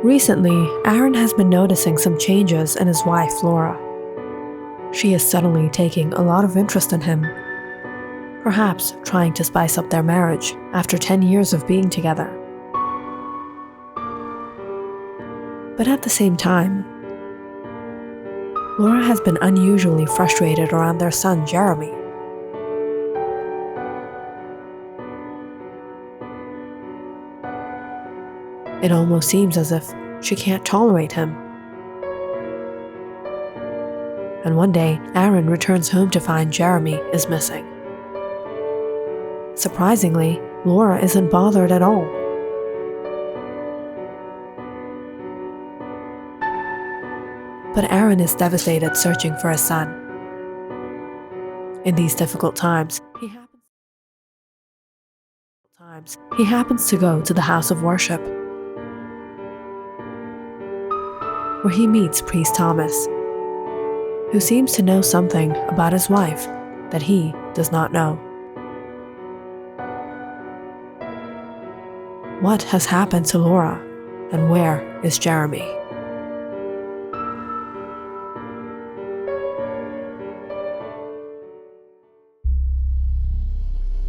Recently, Aaron has been noticing some changes in his wife, Laura. She is suddenly taking a lot of interest in him, perhaps trying to spice up their marriage after 10 years of being together. But at the same time, Laura has been unusually frustrated around their son, Jeremy. It almost seems as if she can't tolerate him. And one day, Aaron returns home to find Jeremy is missing. Surprisingly, Laura isn't bothered at all. But Aaron is devastated searching for his son. In these difficult times, he happens to go to the house of worship, where he meets Priest Thomas, who seems to know something about his wife that he does not know. What has happened to Laura, and where is Jeremy?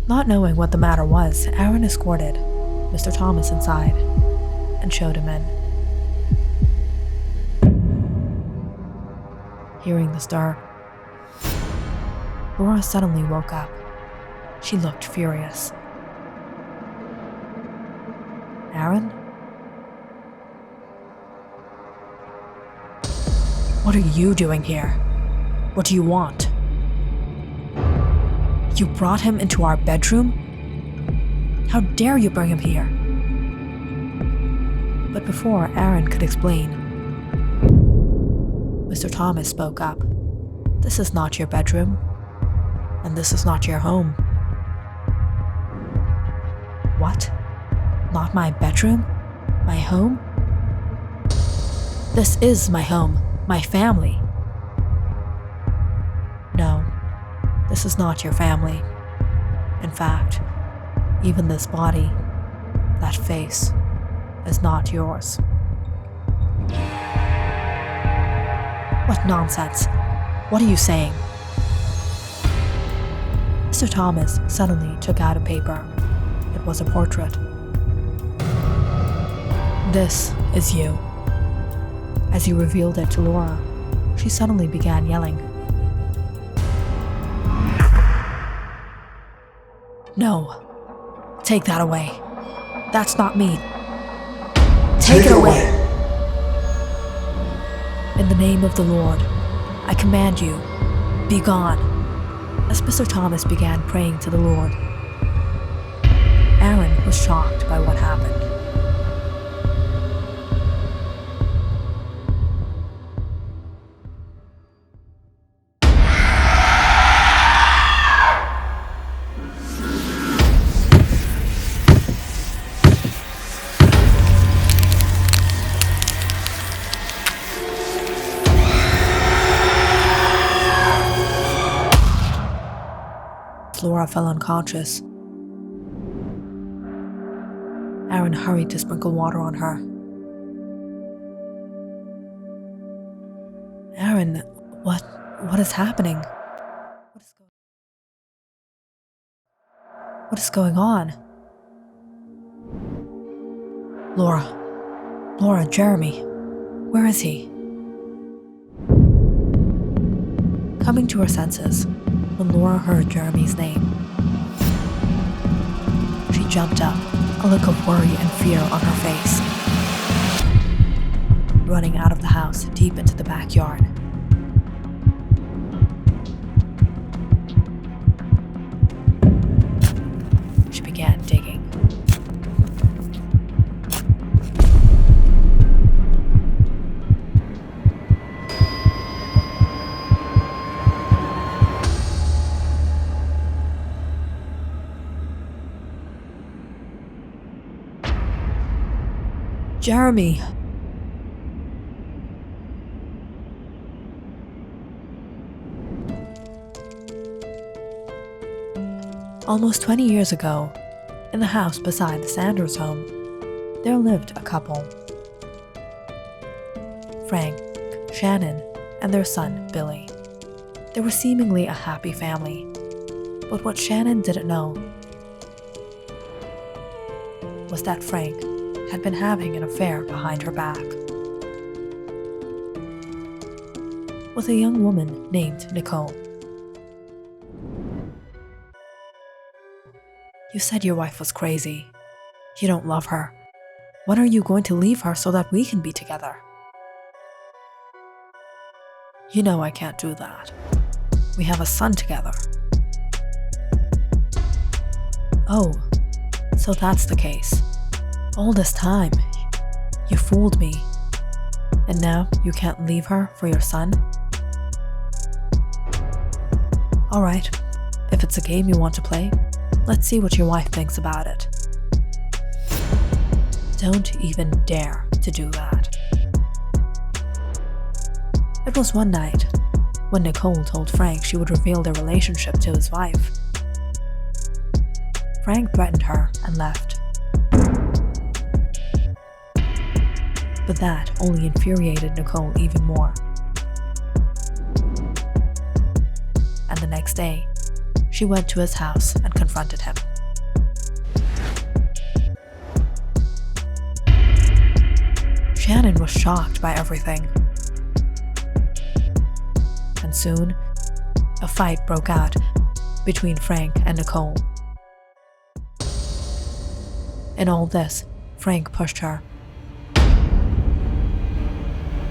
Not knowing what the matter was, Aaron escorted Mr. Thomas inside and showed him in. Hearing the stir, Laura suddenly woke up. She looked furious. Aaron? What are you doing here? What do you want? You brought him into our bedroom? How dare you bring him here? But before Aaron could explain, Mr. Thomas spoke up. This is not your bedroom, and this is not your home. What? Not my bedroom? My home? This is my home, my family. No, this is not your family. In fact, even this body, that face, is not yours. What nonsense! What are you saying? Mr. Thomas suddenly took out a paper. It was a portrait. This is you. As he revealed it to Laura, she suddenly began yelling. No, take that away. That's not me. Take it away! In the name of the Lord, I command you, be gone. As Mr. Thomas began praying to the Lord, Aaron was shocked by what happened. Laura fell unconscious. Aaron hurried to sprinkle water on her. Aaron, what is happening? What is going on? Laura, Jeremy, where is he? Coming to her senses, when Laura heard Jeremy's name, she jumped up, a look of worry and fear on her face, running out of the house deep into the backyard. She began digging. Jeremy! Almost 20 years ago, in the house beside the Sanders home, there lived a couple. Frank, Shannon, and their son, Billy. They were seemingly a happy family, but what Shannon didn't know was that Frank had been having an affair behind her back with a young woman named Nicole. You said your wife was crazy. You don't love her. When are you going to leave her so that we can be together? You know I can't do that. We have a son together. Oh, so that's the case. All this time, you fooled me. And now you can't leave her for your son? Alright, if it's a game you want to play, let's see what your wife thinks about it. Don't even dare to do that. It was one night when Nicole told Frank she would reveal their relationship to his wife. Frank threatened her and left. But that only infuriated Nicole even more. And the next day, she went to his house and confronted him. Shannon was shocked by everything. And soon, a fight broke out between Frank and Nicole. In all this, Frank pushed her,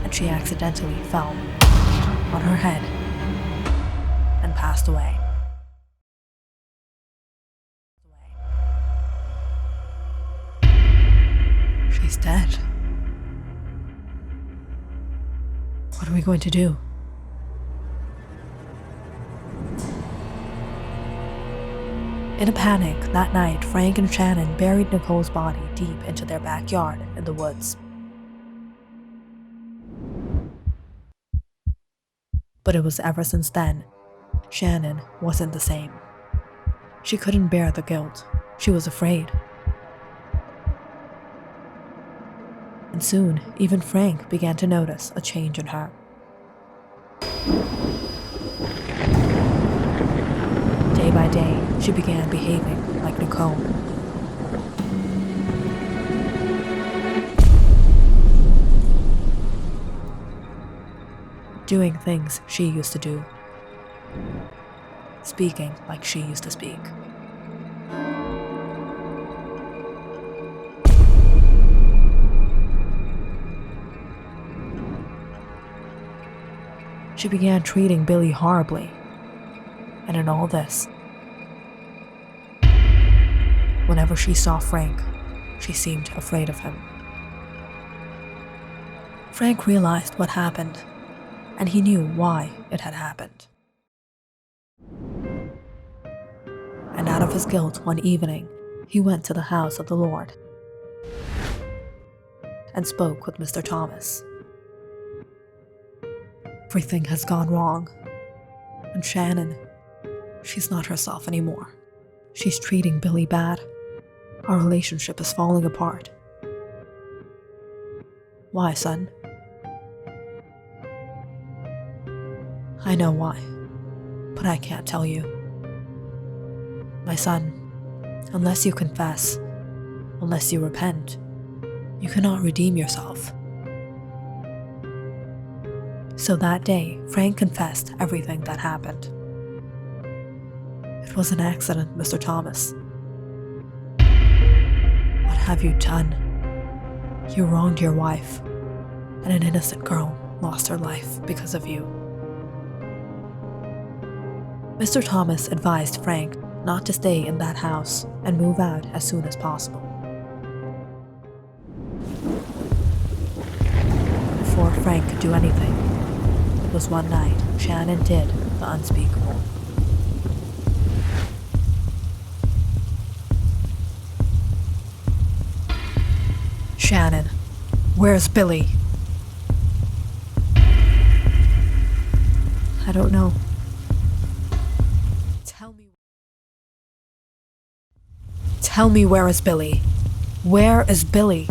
and she accidentally fell on her head and passed away. She's dead. What are we going to do? In a panic, that night, Frank and Shannon buried Nicole's body deep into their backyard in the woods. But it was ever since then, Shannon wasn't the same. She couldn't bear the guilt. She was afraid. And soon, even Frank began to notice a change in her. Day by day, she began behaving like Nicole. Doing things she used to do. Speaking like she used to speak. She began treating Billy horribly. And in all this, whenever she saw Frank, she seemed afraid of him. Frank realized what happened, and he knew why it had happened. And out of his guilt one evening, he went to the house of the Lord and spoke with Mr. Thomas. Everything has gone wrong, and Shannon, she's not herself anymore. She's treating Billy bad. Our relationship is falling apart. Why, son? I know why, but I can't tell you. My son, unless you confess, unless you repent, you cannot redeem yourself. So that day, Frank confessed everything that happened. It was an accident, Mr. Thomas. What have you done? You wronged your wife, and an innocent girl lost her life because of you. Mr. Thomas advised Frank not to stay in that house and move out as soon as possible. Before Frank could do anything, it was one night Shannon did the unspeakable. Shannon, where's Billy? I don't know. Tell me where is Billy? Where is Billy?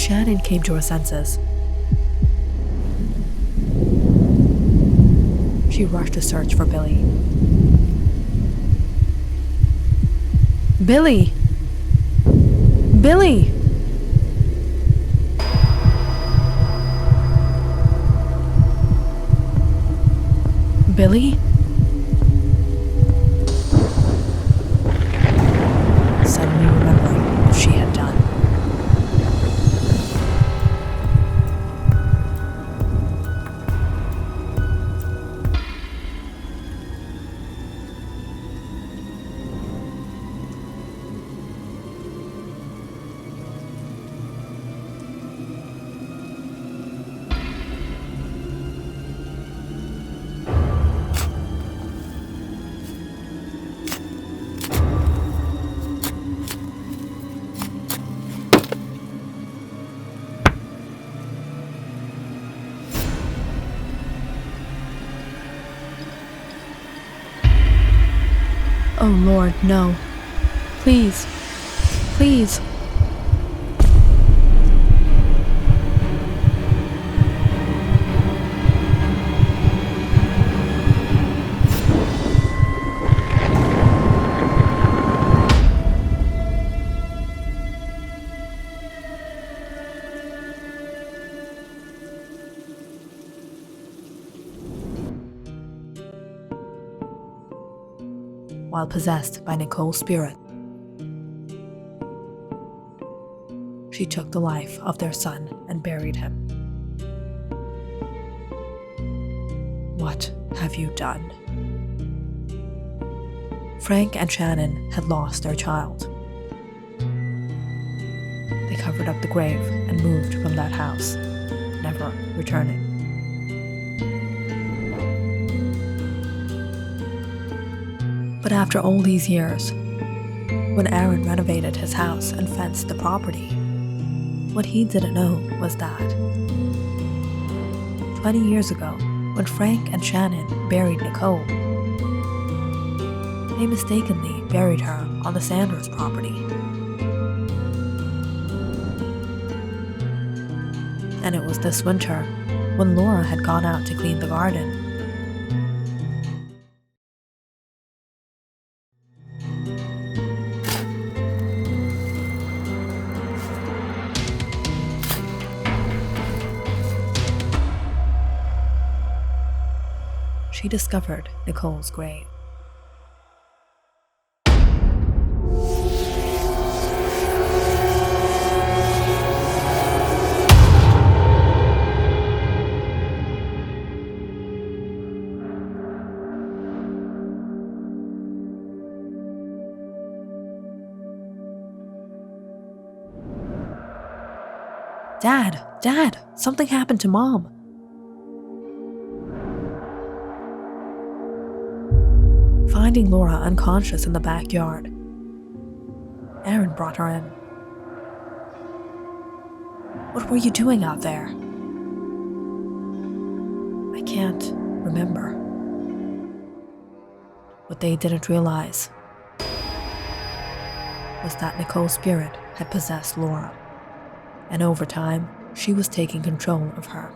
Shannon came to her senses. She rushed to search for Billy. Billy! Billy! Billy? Suddenly remembering what she had done. Oh Lord, no. Please. Please. While possessed by Nicole's spirit, she took the life of their son and buried him. What have you done? Frank and Shannon had lost their child. They covered up the grave and moved from that house, never returning. But after all these years, when Aaron renovated his house and fenced the property, what he didn't know was that 20 years ago, when Frank and Shannon buried Nicole, they mistakenly buried her on the Sanders property. And it was this winter, when Laura had gone out to clean the garden, she discovered Nicole's grave. Dad, something happened to Mom. Finding Laura unconscious in the backyard, Aaron brought her in. What were you doing out there? I can't remember. What they didn't realize was that Nicole's spirit had possessed Laura, and over time, she was taking control of her.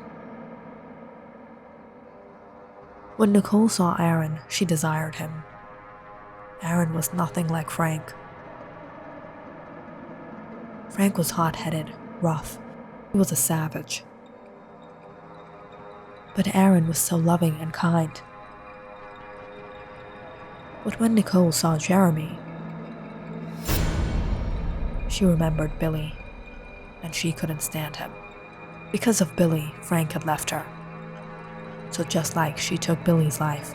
When Nicole saw Aaron, she desired him. Aaron was nothing like Frank. Frank was hot-headed, rough. He was a savage. But Aaron was so loving and kind. But when Nicole saw Jeremy, she remembered Billy, and she couldn't stand him. Because of Billy, Frank had left her. So just like she took Billy's life,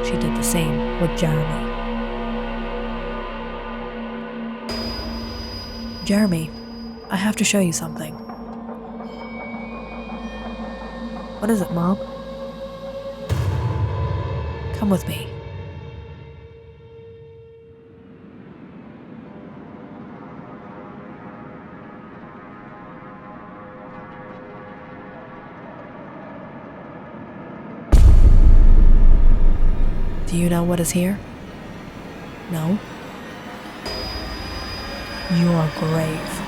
she did the same with Jeremy. Jeremy, I have to show you something. What is it, Mom? Come with me. Do you know what is here? No? your grave.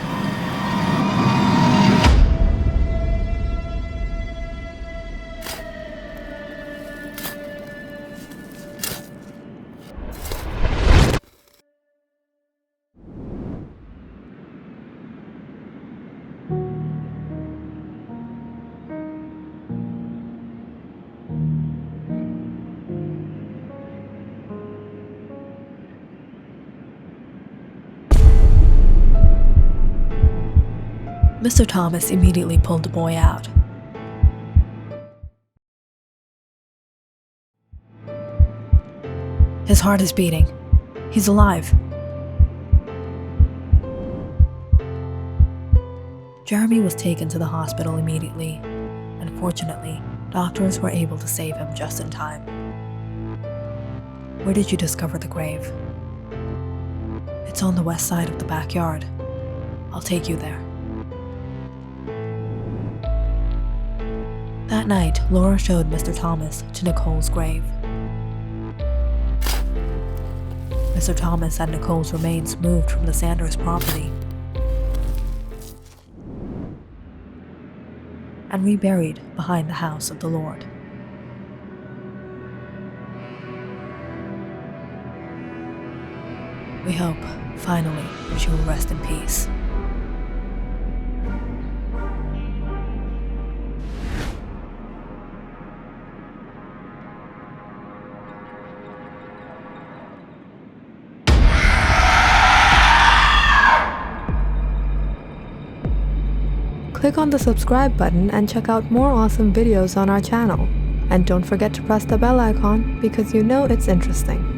Mr. Thomas immediately pulled the boy out. His heart is beating. He's alive. Jeremy was taken to the hospital immediately. Unfortunately, doctors were able to save him just in time. Where did you discover the grave? It's on the west side of the backyard. I'll take you there. That night, Laura showed Mr. Thomas to Nicole's grave. Mr. Thomas and Nicole's remains moved from the Sanders property and reburied behind the house of the Lord. We hope, finally, that you will rest in peace. Click on the subscribe button and check out more awesome videos on our channel. And don't forget to press the bell icon because you know it's interesting.